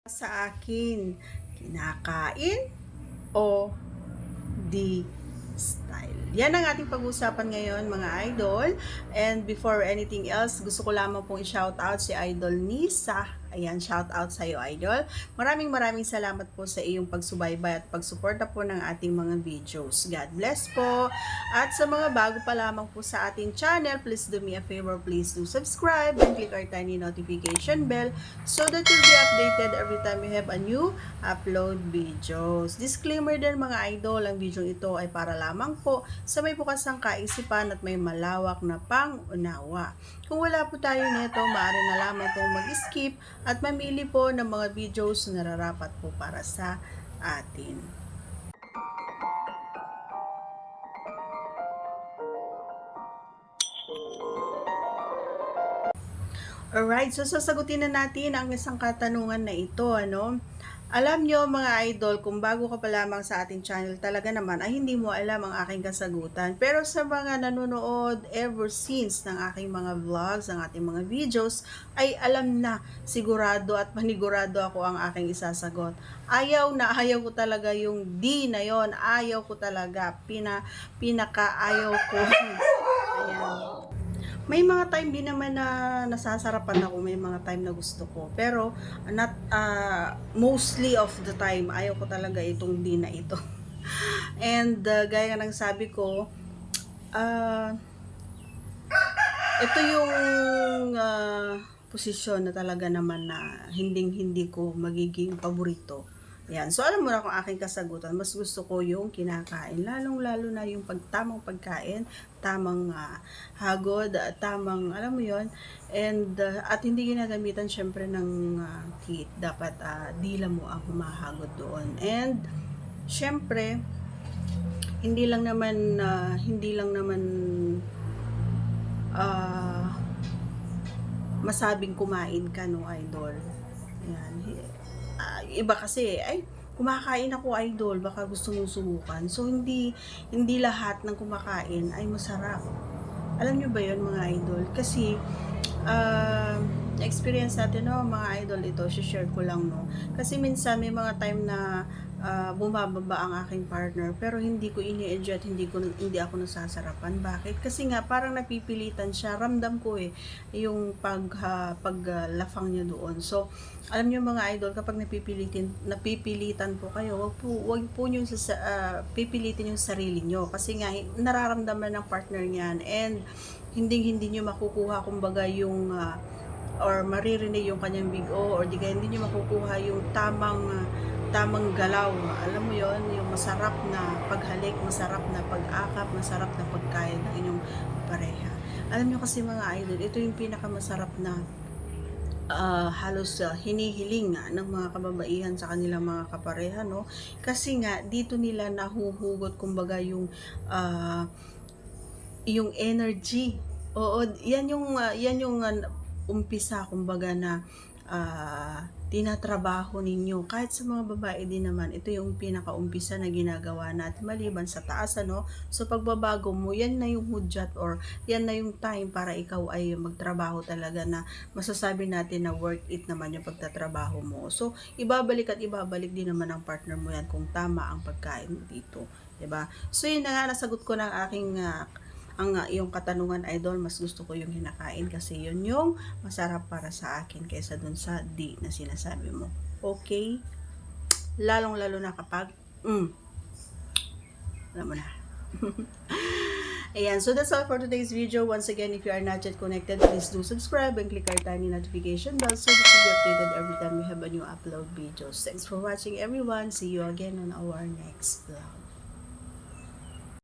Sa akin, kinakain o di style? Yan ang ating pag-uusapan ngayon mga idol. And before anything else, gusto ko lamang pong i-shout out si Idol Nisa. Ayan, shout out sa iyo, Idol. Maraming salamat po sa iyong pagsubaybay at pagsuporta po ng ating mga videos. God bless po. At sa mga bago pa lamang po sa ating channel, please do me a favor, please do subscribe and click our tiny notification bell so that you'll be updated every time we have a new upload videos. Disclaimer din mga idol, ang video ito ay para lamang po sa may bukas ang kaisipan at may malawak na pang-unawa. Kung wala po tayo nito, maaari na lamang pong mag-skip at mamili po ng mga videos na nararapat po para sa atin. Alright, so sasagutin na natin ang isang katanungan na ito, ano? Alam nyo mga idol, kung bago ka pa lamang sa ating channel, talaga naman ay hindi mo alam ang aking kasagutan. Pero sa mga nanonood ever since ng aking mga vlogs, ang ating mga videos, ay alam na sigurado at panigurado ako ang aking isasagot. Ayaw ko talaga yung D na yon, ayaw ko talaga, pinaka ayaw ko. Ayan. May mga time din naman na nasasarapan ako, may mga time na gusto ko. Pero not mostly of the time, ayaw ko talaga itong di na ito. And gaya ng sabi ko, ito yung posisyon na talaga naman na hindi ko magiging paborito. Yan. So, alam mo na kung aking kasagutan, mas gusto ko yung kinakain. Lalong-lalo na yung tamang pagkain, tamang hagod, tamang, alam mo yon. And, at hindi ginagamitan syempre ng teeth. Dapat dila mo ang humahagod doon. And, syempre, hindi lang naman masabing kumain ka, no, idol. Yan. Iba kasi, ay, kumakain ako, idol, baka gusto mong subukan. So, hindi lahat ng kumakain ay masarap. Alam nyo ba yun, mga idol? Kasi, experience natin, no, mga idol, ito, share ko lang, no. Kasi minsan, may mga time na bumababa ang aking partner, pero hindi ko ini-enjoy at hindi ako nasasarapan. Bakit? Kasi nga, parang napipilitan siya. Ramdam ko yung paglafang niya doon. So, alam niyo mga idol, kapag napipilitan po kayo, wag po niyo pipilitin yung sarili niyo. Kasi nga, nararamdaman ng partner niyan. And, hindi niyo makukuha, kumbaga, yung or maririnig yung kanyang big O, or di kaya hindi niyo makukuha yung tamang galaw. Alam mo yon, yung masarap na paghalik, masarap na pag-akap, masarap na pagkain ng inyong pareha. Alam nyo kasi mga idol, ito yung pinakamasarap na halos hinihiling ng mga kababaihan sa kanilang mga kapareha, no? Kasi nga dito nila nahuhugot kumbaga yung energy. Oo, yan yung umpisa kumbaga na tinatrabaho ninyo. Kahit sa mga babae din naman, ito yung pinakaumpisa na ginagawa natin maliban sa taas, ano? So, pagbabago mo, yan na yung hudyat or yan na yung time para ikaw ay magtrabaho talaga na masasabi natin na worth it naman yung pagtatrabaho mo. So, ibabalik din naman ng partner mo yan kung tama ang pagkain mo dito. 'Di ba? So, yun na nga, nasagot ko ng aking ang iyong katanungan, idol. Mas gusto ko yung hinakain kasi yun yung masarap para sa akin kaysa dun sa di na sinasabi mo. Okay? Lalong-lalo na kapag alam mo na. Ayan, so that's all for today's video. Once again, if you are not yet connected, please do subscribe and click our tiny notification bell so that you'll be updated every time we have a new upload videos. Thanks for watching, everyone. See you again on our next vlog.